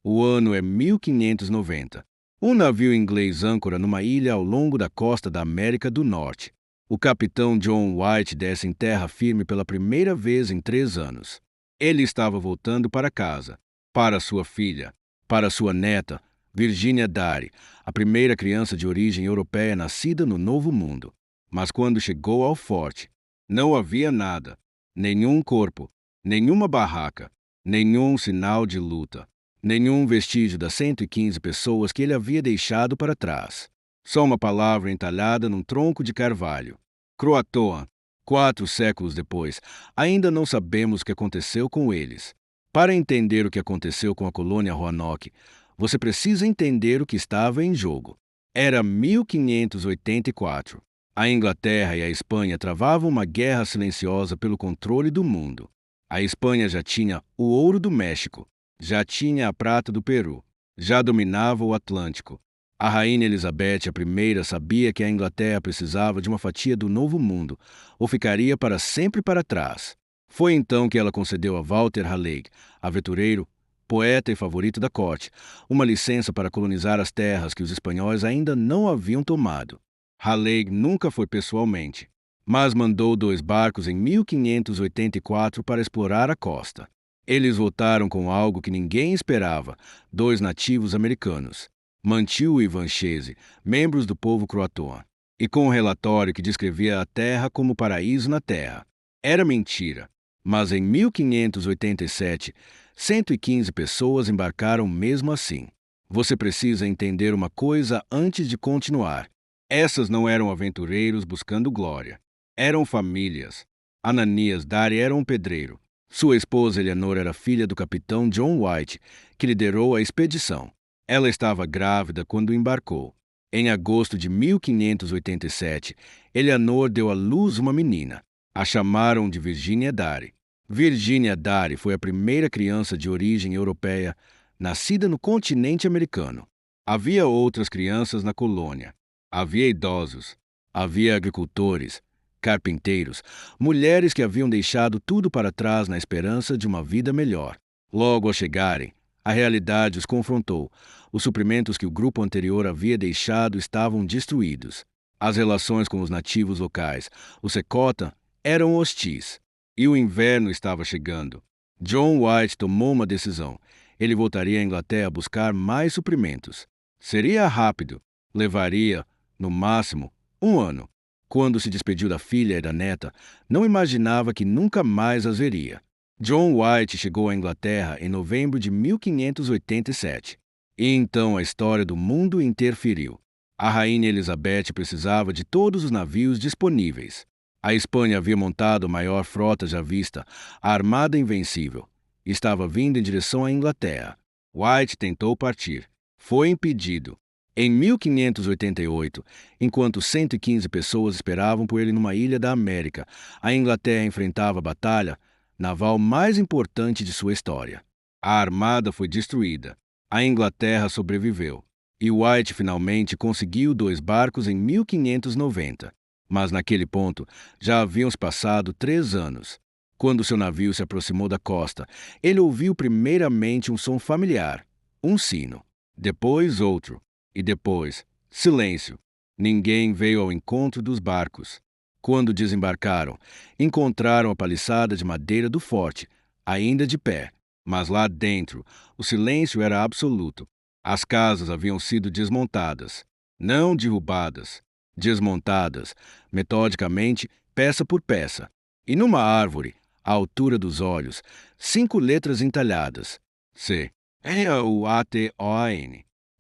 O ano é 1590. Um navio inglês âncora numa ilha ao longo da costa da América do Norte. O capitão John White desce em terra firme pela primeira vez em 3 anos. Ele estava voltando para casa, para sua filha, para sua neta, Virginia Dare, a primeira criança de origem europeia nascida no Novo Mundo. Mas quando chegou ao forte, não havia nada, nenhum corpo, nenhuma barraca, nenhum sinal de luta, nenhum vestígio das 115 pessoas que ele havia deixado para trás. Só uma palavra entalhada num tronco de carvalho. Croatoan. 4 séculos depois, ainda não sabemos o que aconteceu com eles. Para entender o que aconteceu com a colônia Roanoke, você precisa entender o que estava em jogo. Era 1584. A Inglaterra e a Espanha travavam uma guerra silenciosa pelo controle do mundo. A Espanha já tinha o ouro do México, já tinha a prata do Peru, já dominava o Atlântico. A rainha Elizabeth I sabia que a Inglaterra precisava de uma fatia do Novo Mundo, ou ficaria para sempre para trás. Foi então que ela concedeu a Walter Raleigh, aventureiro, poeta e favorito da corte, uma licença para colonizar as terras que os espanhóis ainda não haviam tomado. Raleigh nunca foi pessoalmente, mas mandou 2 barcos em 1584 para explorar a costa. Eles voltaram com algo que ninguém esperava: 2 nativos americanos, Mantiu e Vanchese, membros do povo croatoan, e com um relatório que descrevia a terra como paraíso na terra. Era mentira, mas em 1587, 115 pessoas embarcaram mesmo assim. Você precisa entender uma coisa antes de continuar. Essas não eram aventureiros buscando glória. Eram famílias. Ananias Dare era um pedreiro. Sua esposa Eleanor era filha do capitão John White, que liderou a expedição. Ela estava grávida quando embarcou. Em agosto de 1587, Eleanor deu à luz uma menina. A chamaram de Virginia Dare. Virginia Dare foi a primeira criança de origem europeia nascida no continente americano. Havia outras crianças na colônia. Havia idosos. Havia agricultores, carpinteiros, mulheres que haviam deixado tudo para trás na esperança de uma vida melhor. Logo ao chegarem, a realidade os confrontou. Os suprimentos que o grupo anterior havia deixado estavam destruídos. As relações com os nativos locais, os Secota, eram hostis. E o inverno estava chegando. John White tomou uma decisão. Ele voltaria à Inglaterra a buscar mais suprimentos. Seria rápido. Levaria, no máximo, 1 ano. Quando se despediu da filha e da neta, não imaginava que nunca mais as veria. John White chegou à Inglaterra em novembro de 1587. E então a história do mundo interferiu. A rainha Elizabeth precisava de todos os navios disponíveis. A Espanha havia montado a maior frota já vista, a Armada Invencível. Estava vindo em direção à Inglaterra. White tentou partir. Foi impedido. Em 1588, enquanto 115 pessoas esperavam por ele numa ilha da América, a Inglaterra enfrentava a batalha naval mais importante de sua história. A armada foi destruída. A Inglaterra sobreviveu. E White finalmente conseguiu 2 barcos em 1590. Mas naquele ponto já haviam se passado 3 anos. Quando seu navio se aproximou da costa, ele ouviu primeiramente um som familiar, um sino. Depois outro. E depois, silêncio. Ninguém veio ao encontro dos barcos. Quando desembarcaram, encontraram a paliçada de madeira do forte, ainda de pé. Mas lá dentro, o silêncio era absoluto. As casas haviam sido desmontadas, não derrubadas, desmontadas, metodicamente, peça por peça. E numa árvore, à altura dos olhos, 5 letras entalhadas. C-R-U-A-T-O-N.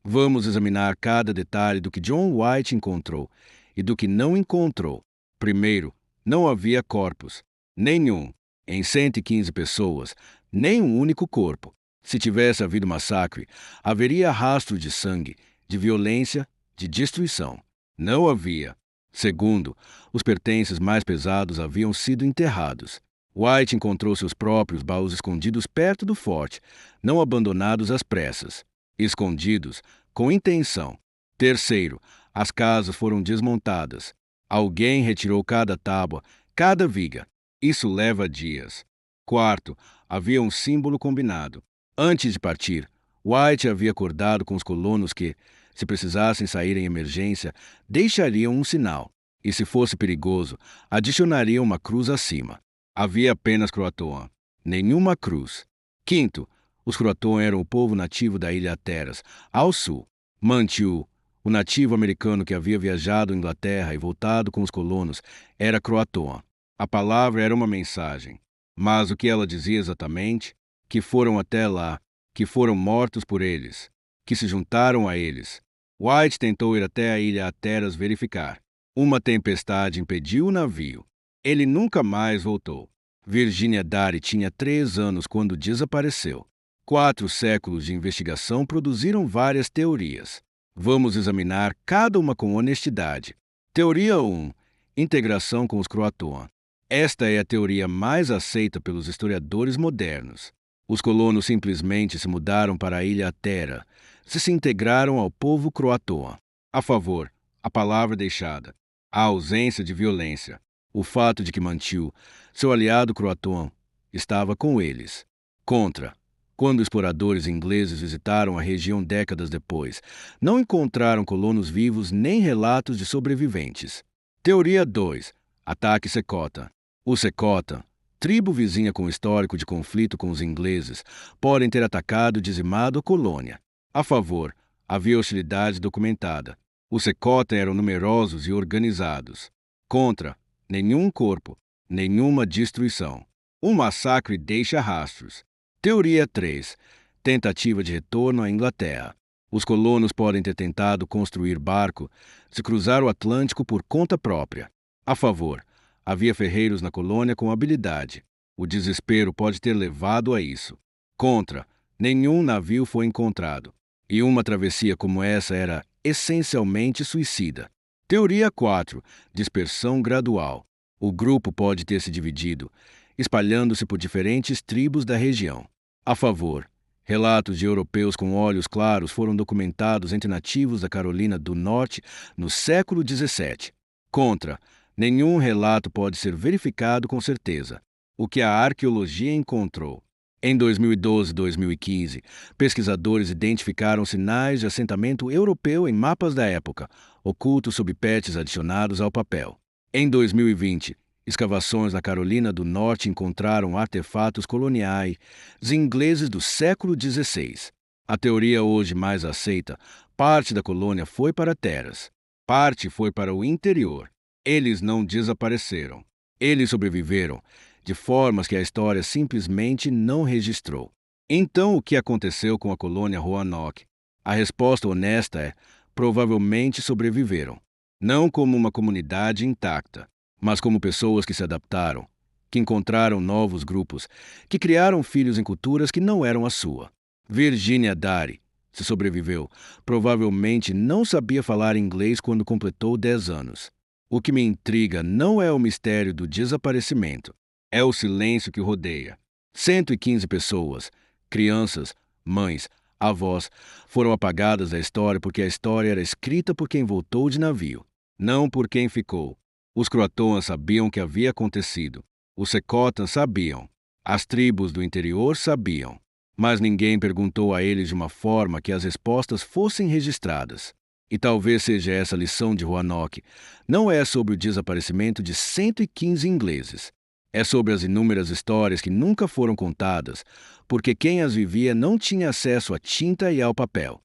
Vamos examinar cada detalhe do que John White encontrou e do que não encontrou. Primeiro, não havia corpos. Nenhum. Em 115 pessoas, nem um único corpo. Se tivesse havido massacre, haveria rastro de sangue, de violência, de destruição. Não havia. Segundo, os pertences mais pesados haviam sido enterrados. White encontrou seus próprios baús escondidos perto do forte, não abandonados às pressas. Escondidos, com intenção. Terceiro, as casas foram desmontadas. Alguém retirou cada tábua, cada viga. Isso leva dias. Quarto, havia um símbolo combinado. Antes de partir, White havia acordado com os colonos que, se precisassem sair em emergência, deixariam um sinal, e se fosse perigoso, adicionariam uma cruz acima. Havia apenas Croatoan, nenhuma cruz. Quinto, os Croatoan eram o povo nativo da ilha Hatteras, ao sul. Mantiu, o nativo americano que havia viajado à Inglaterra e voltado com os colonos, era Croatoan. A palavra era uma mensagem, mas o que ela dizia exatamente? Que foram até lá, que foram mortos por eles, que se juntaram a eles. White tentou ir até a ilha Hatteras verificar. Uma tempestade impediu o navio. Ele nunca mais voltou. Virginia Dare tinha 3 anos quando desapareceu. 4 séculos de investigação produziram várias teorias. Vamos examinar cada uma com honestidade. Teoria 1. Integração com os Croatoan. Esta é a teoria mais aceita pelos historiadores modernos. Os colonos simplesmente se mudaram para a ilha Hattera, se integraram ao povo Croatoan. A favor, a palavra deixada. A ausência de violência. O fato de que Mantiu, seu aliado Croatoan, estava com eles. Contra. Quando exploradores ingleses visitaram a região décadas depois, não encontraram colonos vivos nem relatos de sobreviventes. Teoria 2. Ataque Secota. Os Secota, tribo vizinha com histórico de conflito com os ingleses, podem ter atacado e dizimado a colônia. A favor, havia hostilidade documentada. Os Secota eram numerosos e organizados. Contra, nenhum corpo, nenhuma destruição. Um massacre deixa rastros. Teoria 3. Tentativa de retorno à Inglaterra. Os colonos podem ter tentado construir barco, se cruzar o Atlântico por conta própria. A favor, havia ferreiros na colônia com habilidade. O desespero pode ter levado a isso. Contra, nenhum navio foi encontrado. E uma travessia como essa era essencialmente suicida. Teoria 4. Dispersão gradual. O grupo pode ter se dividido, espalhando-se por diferentes tribos da região. A favor, relatos de europeus com olhos claros foram documentados entre nativos da Carolina do Norte no século XVII. Contra, nenhum relato pode ser verificado com certeza. O que a arqueologia encontrou. Em 2012 e 2015, pesquisadores identificaram sinais de assentamento europeu em mapas da época, ocultos sob patches adicionados ao papel. Em 2020, escavações na Carolina do Norte encontraram artefatos coloniais ingleses do século XVI. A teoria hoje mais aceita, parte da colônia foi para terras, parte foi para o interior. Eles não desapareceram. Eles sobreviveram, de formas que a história simplesmente não registrou. Então, o que aconteceu com a colônia Roanoke? A resposta honesta é: provavelmente sobreviveram. Não como uma comunidade intacta, mas como pessoas que se adaptaram, que encontraram novos grupos, que criaram filhos em culturas que não eram a sua. Virginia Dare, se sobreviveu, provavelmente não sabia falar inglês quando completou 10 anos. O que me intriga não é o mistério do desaparecimento, é o silêncio que rodeia. 115 pessoas, crianças, mães, avós, foram apagadas da história porque a história era escrita por quem voltou de navio, não por quem ficou. Os Croatoans sabiam o que havia acontecido. Os Secotans sabiam. As tribos do interior sabiam. Mas ninguém perguntou a eles de uma forma que as respostas fossem registradas. E talvez seja essa a lição de Roanoke. Não é sobre o desaparecimento de 115 ingleses. É sobre as inúmeras histórias que nunca foram contadas, porque quem as vivia não tinha acesso à tinta e ao papel.